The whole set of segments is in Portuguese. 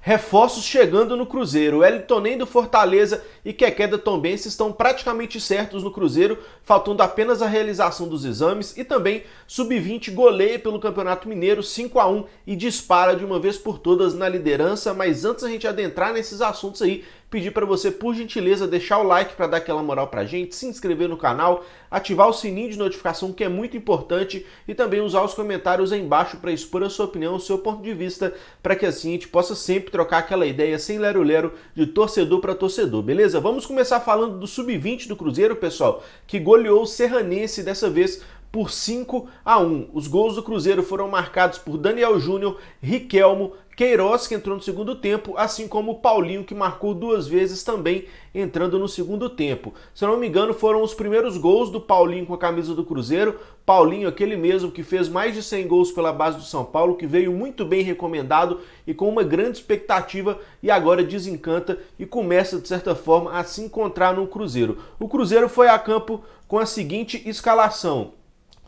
Reforços chegando no Cruzeiro. Wellington Nem do Fortaleza e Keké da Tombense estão praticamente certos no Cruzeiro, faltando apenas a realização dos exames, e também Sub-20 goleia pelo Campeonato Mineiro 5-1 e dispara de uma vez por todas na liderança. Mas antes a gente adentrar nesses assuntos aí, pedir para você, por gentileza, deixar o like para dar aquela moral pra gente, se inscrever no canal, ativar o sininho de notificação, que é muito importante, e também usar os comentários aí embaixo para expor a sua opinião, o seu ponto de vista, para que assim a gente possa sempre trocar aquela ideia sem lero-lero de torcedor para torcedor, beleza? Vamos começar falando do Sub-20 do Cruzeiro, pessoal, que goleou o Serranense dessa vez por 5-1. Os gols do Cruzeiro foram marcados por Daniel Júnior, Riquelmo, Queiroz, que entrou no segundo tempo, assim como o Paulinho, que marcou duas vezes também entrando no segundo tempo. Se eu não me engano, foram os primeiros gols do Paulinho com a camisa do Cruzeiro. Paulinho, aquele mesmo que fez mais de 100 gols pela base do São Paulo, que veio muito bem recomendado e com uma grande expectativa, e agora desencanta e começa, de certa forma, a se encontrar no Cruzeiro. O Cruzeiro foi a campo com a seguinte escalação: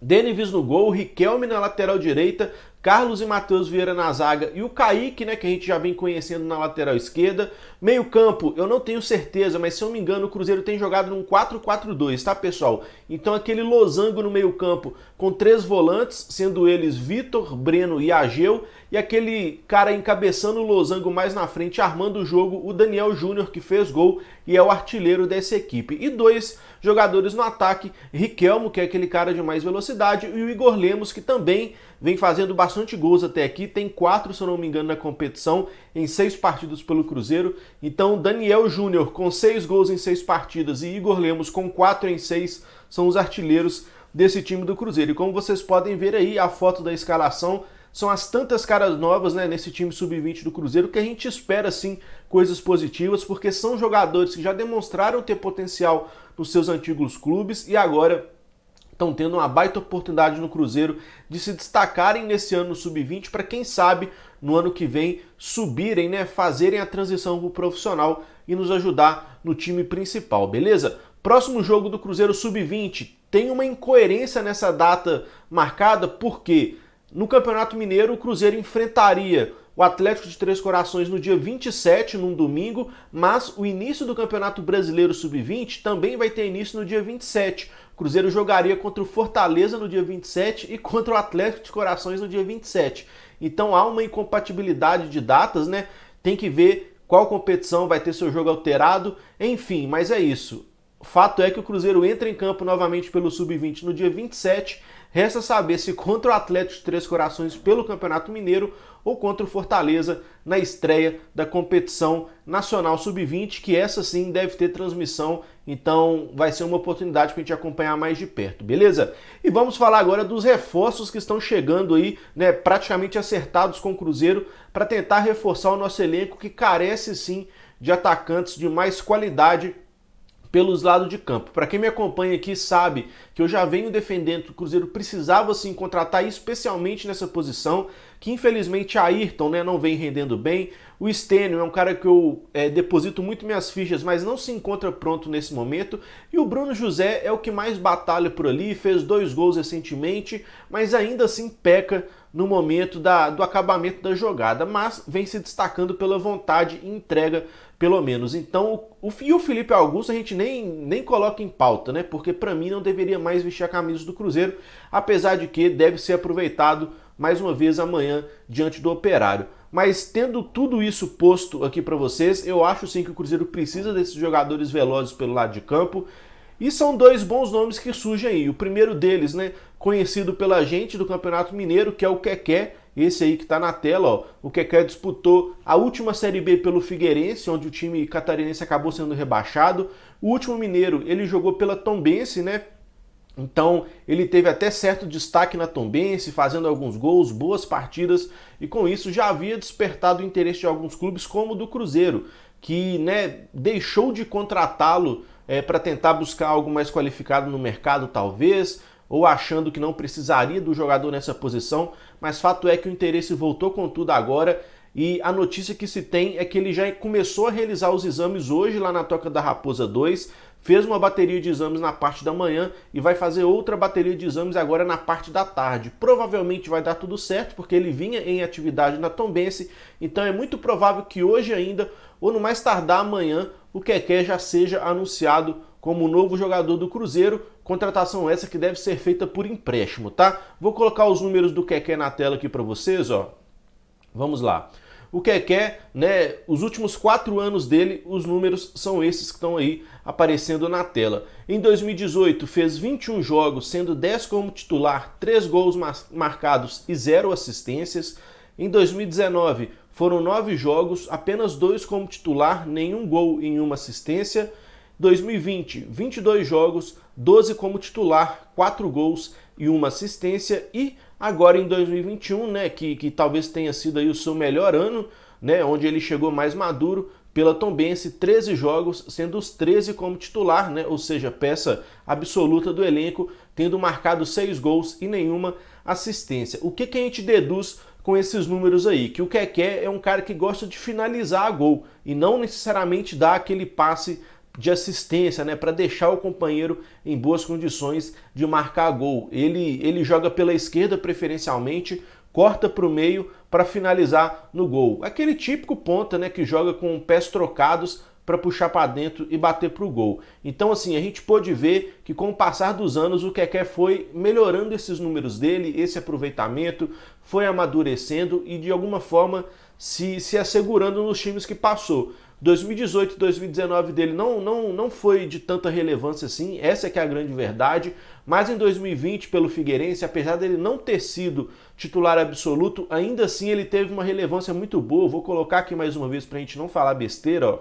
Denis no gol, Riquelme na lateral direita, Carlos e Matheus Vieira na zaga e o Kaique, né, que a gente já vem conhecendo, na lateral esquerda. Meio campo, eu não tenho certeza, mas se eu não me engano o Cruzeiro tem jogado num 4-4-2, tá, pessoal? Então aquele losango no meio campo com 3 volantes, sendo eles Vitor, Breno e Ageu, e aquele cara encabeçando o losango mais na frente, armando o jogo, o Daniel Júnior, que fez gol e é o artilheiro dessa equipe. E 2 jogadores no ataque, Riquelmo, que é aquele cara de mais velocidade, e o Igor Lemos, que também vem fazendo bastante gols até aqui, tem 4, se eu não me engano, na competição, em 6 partidas pelo Cruzeiro. Então Daniel Júnior com 6 gols em 6 partidas e Igor Lemos com 4 em 6 são os artilheiros desse time do Cruzeiro. E como vocês podem ver aí, a foto da escalação, são as tantas caras novas, né, nesse time Sub-20 do Cruzeiro, que a gente espera sim coisas positivas, porque são jogadores que já demonstraram ter potencial nos seus antigos clubes e agora estão tendo uma baita oportunidade no Cruzeiro de se destacarem nesse ano no Sub-20 para, quem sabe, no ano que vem subirem, né, fazerem a transição para o profissional e nos ajudar no time principal, beleza? Próximo jogo do Cruzeiro Sub-20 tem uma incoerência nessa data marcada, porque no Campeonato Mineiro o Cruzeiro enfrentaria o Atlético de Três Corações no dia 27, num domingo, mas o início do Campeonato Brasileiro Sub-20 também vai ter início no dia 27. O Cruzeiro jogaria contra o Fortaleza no dia 27 e contra o Atlético de Corações no dia 27. Então há uma incompatibilidade de datas, né? Tem que ver qual competição vai ter seu jogo alterado, enfim, mas é isso. O fato é que o Cruzeiro entra em campo novamente pelo Sub-20 no dia 27, resta saber se contra o Atlético de Três Corações pelo Campeonato Mineiro ou contra o Fortaleza na estreia da competição nacional Sub-20, que essa sim deve ter transmissão, então vai ser uma oportunidade para a gente acompanhar mais de perto, beleza? E vamos falar agora dos reforços que estão chegando aí, né, praticamente acertados com o Cruzeiro, para tentar reforçar o nosso elenco, que carece sim de atacantes de mais qualidade pelos lados de campo. Para quem me acompanha aqui sabe que eu já venho defendendo que o Cruzeiro precisava sim contratar, especialmente nessa posição, que infelizmente Ayrton, né, não vem rendendo bem. O Stênio é um cara que eu deposito muito minhas fichas, mas não se encontra pronto nesse momento. E o Bruno José é o que mais batalha por ali, fez 2 gols recentemente, mas ainda assim peca no momento do acabamento da jogada, mas vem se destacando pela vontade e entrega, pelo menos. Então, o Felipe Augusto a gente nem coloca em pauta, né? Porque para mim não deveria mais vestir a camisa do Cruzeiro, apesar de que deve ser aproveitado mais uma vez amanhã diante do Operário. Mas tendo tudo isso posto aqui para vocês, eu acho sim que o Cruzeiro precisa desses jogadores velozes pelo lado de campo. E são 2 bons nomes que surgem aí. O primeiro deles, né, conhecido pela gente do Campeonato Mineiro, que é o Keké, esse aí que está na tela, ó. O Keké disputou a última Série B pelo Figueirense, onde o time catarinense acabou sendo rebaixado. O último mineiro, ele jogou pela Tombense, né? Então ele teve até certo destaque na Tombense, fazendo alguns gols, boas partidas, e com isso já havia despertado o interesse de alguns clubes, como o do Cruzeiro, que, né, deixou de contratá-lo para tentar buscar algo mais qualificado no mercado, talvez, ou achando que não precisaria do jogador nessa posição, mas fato é que o interesse voltou com tudo agora, e a notícia que se tem é que ele já começou a realizar os exames hoje lá na Toca da Raposa 2, fez uma bateria de exames na parte da manhã e vai fazer outra bateria de exames agora na parte da tarde. Provavelmente vai dar tudo certo, porque ele vinha em atividade na Tombense, então é muito provável que hoje ainda, ou no mais tardar amanhã, o Keké já seja anunciado como novo jogador do Cruzeiro, contratação essa que deve ser feita por empréstimo, tá? Vou colocar os números do Keké na tela aqui para vocês, ó. Vamos lá. O Keké, né, os últimos 4 anos dele, os números são esses que estão aí aparecendo na tela. Em 2018 fez 21 jogos, sendo 10 como titular, 3 gols marcados e 0 assistências. Em 2019 foram 9 jogos, apenas 2 como titular, nenhum gol e nenhuma assistência. 2020, 22 jogos, 12 como titular, 4 gols e uma assistência. E agora em 2021, né, que talvez tenha sido aí o seu melhor ano, né, onde ele chegou mais maduro, pela Tombense, 13 jogos, sendo os 13 como titular, né, ou seja, peça absoluta do elenco, tendo marcado 6 gols e nenhuma assistência. O que a gente deduz com esses números aí? Que o Keké é um cara que gosta de finalizar a gol e não necessariamente dar aquele passe de assistência, né, para deixar o companheiro em boas condições de marcar gol. Ele joga pela esquerda preferencialmente, corta para o meio para finalizar no gol. Aquele típico ponta, né, que joga com pés trocados para puxar para dentro e bater para o gol. Então, assim, a gente pôde ver que com o passar dos anos o Keké foi melhorando esses números dele, esse aproveitamento, foi amadurecendo e de alguma forma se assegurando nos times que passou. 2018 e 2019 dele não foi de tanta relevância assim, essa é que é a grande verdade, mas em 2020 pelo Figueirense, apesar dele não ter sido titular absoluto, ainda assim ele teve uma relevância muito boa. Vou colocar aqui mais uma vez para a gente não falar besteira, ó.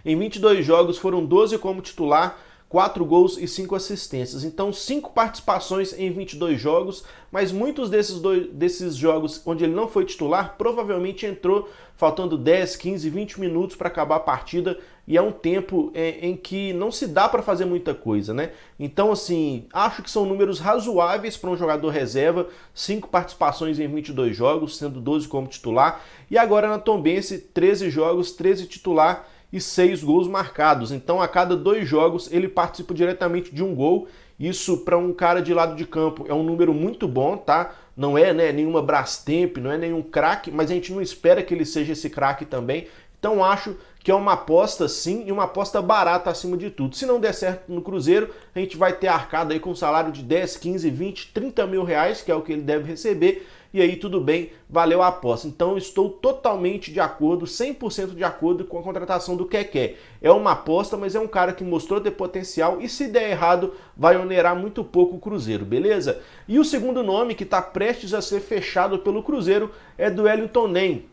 Em 22 jogos foram 12 como titular, 4 gols e 5 assistências. Então 5 participações em 22 jogos, mas muitos desses jogos onde ele não foi titular, provavelmente entrou faltando 10, 15, 20 minutos para acabar a partida, e é um tempo em que não se dá para fazer muita coisa, né? Então, assim, acho que são números razoáveis para um jogador reserva, 5 participações em 22 jogos, sendo 12 como titular, e agora na Tombense, 13 jogos, 13 titular, e 6 gols marcados. Então, a cada 2 jogos, ele participa diretamente de um gol. Isso, para um cara de lado de campo, é um número muito bom, tá? Não é, né, nenhuma Brastemp, não é nenhum craque, mas a gente não espera que ele seja esse craque também. Então, acho que é uma aposta, sim, e uma aposta barata acima de tudo. Se não der certo no Cruzeiro, a gente vai ter arcado aí com um salário de 10, 15, 20, 30 mil reais, que é o que ele deve receber, e aí tudo bem, valeu a aposta. Então estou totalmente de acordo, 100% de acordo com a contratação do Keké. É uma aposta, mas é um cara que mostrou ter potencial e se der errado, vai onerar muito pouco o Cruzeiro, beleza? E o segundo nome que está prestes a ser fechado pelo Cruzeiro é do Wellington Nem.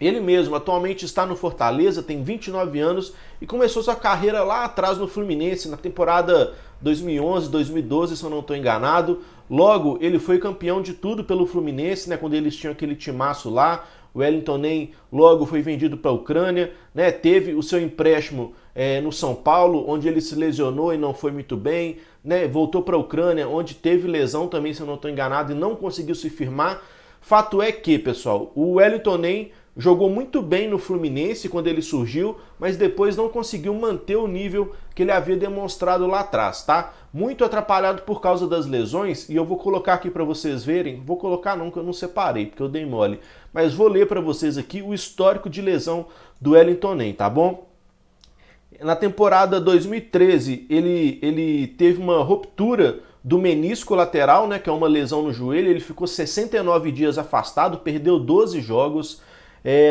Ele mesmo atualmente está no Fortaleza, tem 29 anos e começou sua carreira lá atrás no Fluminense, na temporada 2011, 2012, se eu não estou enganado. Logo, ele foi campeão de tudo pelo Fluminense, né, quando eles tinham aquele timaço lá. O Wellington Nem logo foi vendido para a Ucrânia, né, teve o seu empréstimo no São Paulo, onde ele se lesionou e não foi muito bem, né, voltou para a Ucrânia, onde teve lesão também, se eu não estou enganado, e não conseguiu se firmar. Fato é que, pessoal, o Wellington Nem jogou muito bem no Fluminense quando ele surgiu, mas depois não conseguiu manter o nível que ele havia demonstrado lá atrás, tá? Muito atrapalhado por causa das lesões, e eu vou colocar aqui para vocês verem, vou colocar não, que eu não separei, porque eu dei mole, mas vou ler para vocês aqui o histórico de lesão do Wellington Nem, tá bom? Na temporada 2013, ele teve uma ruptura do menisco lateral, né, que é uma lesão no joelho, ele ficou 69 dias afastado, perdeu 12 jogos.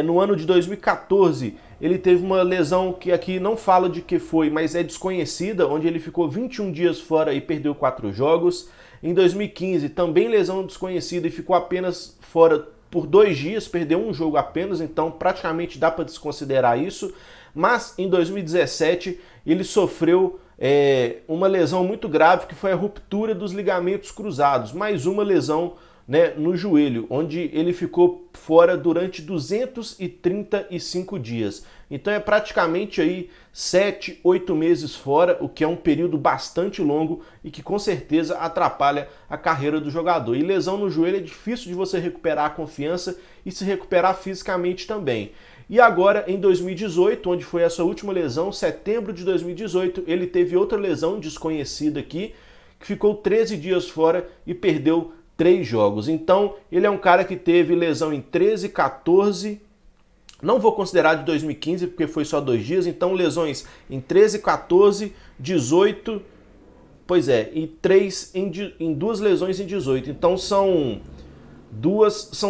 No ano de 2014, ele teve uma lesão que aqui não fala de que foi, mas é desconhecida, onde ele ficou 21 dias fora e perdeu 4 jogos. Em 2015, também lesão desconhecida e ficou apenas fora por 2 dias, perdeu um jogo apenas, então praticamente dá para desconsiderar isso. Mas em 2017, ele sofreu uma lesão muito grave, que foi a ruptura dos ligamentos cruzados, mais uma lesão, né, no joelho, onde ele ficou fora durante 235 dias. Então é praticamente aí 7, 8 meses fora, o que é um período bastante longo e que com certeza atrapalha a carreira do jogador. E lesão no joelho é difícil de você recuperar a confiança e se recuperar fisicamente também. E agora, em 2018, onde foi a sua última lesão, setembro de 2018, ele teve outra lesão desconhecida aqui, que ficou 13 dias fora e perdeu 3 jogos. Então, ele é um cara que teve lesão em 13, 14... Não vou considerar de 2015, porque foi só 2 dias, então lesões em 13, 14, 18, pois é, em 2 lesões em 18. Então são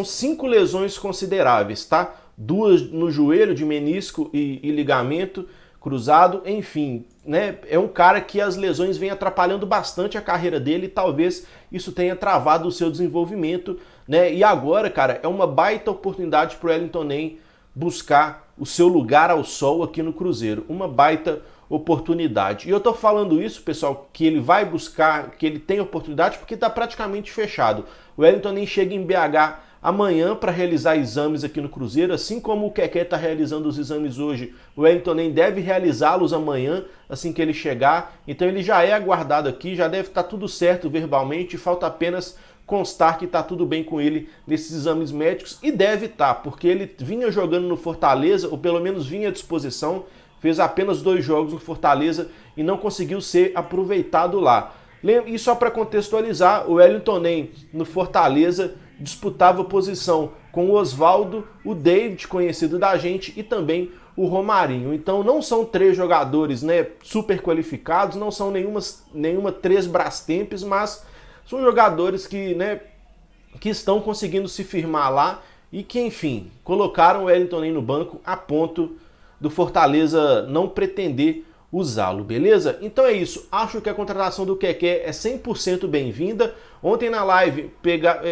5 lesões consideráveis, tá? 2 no joelho, de menisco e ligamento cruzado, enfim, né? É um cara que as lesões vêm atrapalhando bastante a carreira dele e talvez isso tenha travado o seu desenvolvimento, né? E agora, cara, é uma baita oportunidade pro Wellington Nem buscar o seu lugar ao sol aqui no Cruzeiro. Uma baita oportunidade. E eu tô falando isso, pessoal, que ele vai buscar, que ele tem oportunidade, porque tá praticamente fechado. O Wellington Nem chega em BH amanhã para realizar exames aqui no Cruzeiro, assim como o Keké está realizando os exames hoje. O Wellington Nem deve realizá-los amanhã, assim que ele chegar. Então ele já é aguardado aqui, já deve estar tudo certo verbalmente, falta apenas constar que está tudo bem com ele nesses exames médicos, e deve estar, porque ele vinha jogando no Fortaleza, ou pelo menos vinha à disposição, fez apenas 2 jogos no Fortaleza e não conseguiu ser aproveitado lá. E só para contextualizar, o Wellington Nem no Fortaleza disputava posição com o Osvaldo, o David, conhecido da gente, e também o Romarinho. Então não são 3 jogadores, né, super qualificados, não são nenhuma 3 Brastempes, mas são jogadores que, né, que estão conseguindo se firmar lá e que, enfim, colocaram o Wellington Nem no banco a ponto do Fortaleza não pretender usá-lo, beleza? Então é isso, acho que a contratação do Keké é 100% bem-vinda. Ontem na live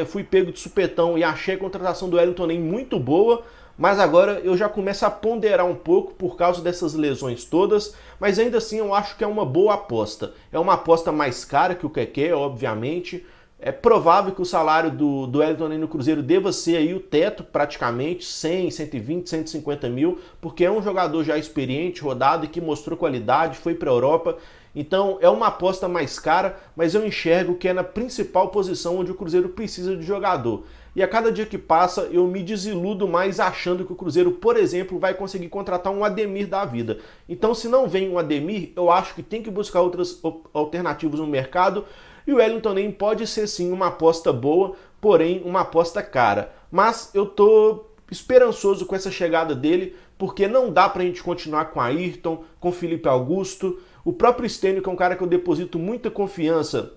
fui pego de supetão e achei a contratação do Wellington Nem muito boa, mas agora eu já começo a ponderar um pouco por causa dessas lesões todas, mas ainda assim eu acho que é uma boa aposta. É uma aposta mais cara que o Keké, obviamente. É provável que o salário do Wellington Nem no Cruzeiro deva ser aí o teto praticamente, 100, 120, 150 mil, porque é um jogador já experiente, rodado e que mostrou qualidade, foi para a Europa. Então é uma aposta mais cara, mas eu enxergo que é na principal posição onde o Cruzeiro precisa de jogador. E a cada dia que passa eu me desiludo mais achando que o Cruzeiro, por exemplo, vai conseguir contratar um Ademir da vida. Então se não vem um Ademir, eu acho que tem que buscar outras alternativas no mercado. E o Wellington Nem pode ser sim uma aposta boa, porém uma aposta cara. Mas eu tô esperançoso com essa chegada dele, porque não dá pra gente continuar com Ayrton, com Felipe Augusto. O próprio Stênio, que é um cara que eu deposito muita confiança,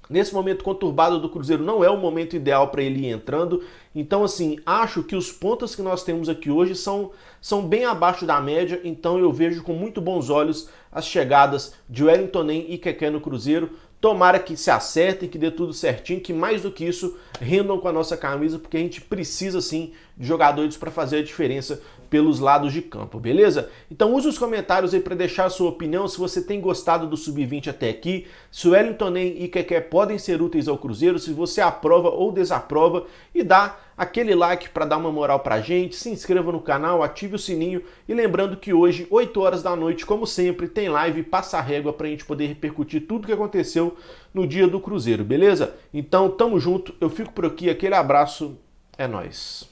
nesse momento conturbado do Cruzeiro não é o momento ideal para ele ir entrando. Então, assim, acho que os pontos que nós temos aqui hoje são bem abaixo da média. Então eu vejo com muito bons olhos as chegadas de Wellington Nem e Keké no Cruzeiro. Tomara que se acertem, que dê tudo certinho, que mais do que isso rendam com a nossa camisa, porque a gente precisa sim de jogadores para fazer a diferença pelos lados de campo, beleza? Então use os comentários aí para deixar a sua opinião, se você tem gostado do Sub-20 até aqui, se o Wellington Nem e Keké podem ser úteis ao Cruzeiro, se você aprova ou desaprova, e dá aquele like para dar uma moral pra gente, se inscreva no canal, ative o sininho, e lembrando que hoje, 8 horas da noite, como sempre, tem live Passa Régua pra gente poder repercutir tudo que aconteceu no dia do Cruzeiro, beleza? Então tamo junto, eu fico por aqui, aquele abraço, é nóis.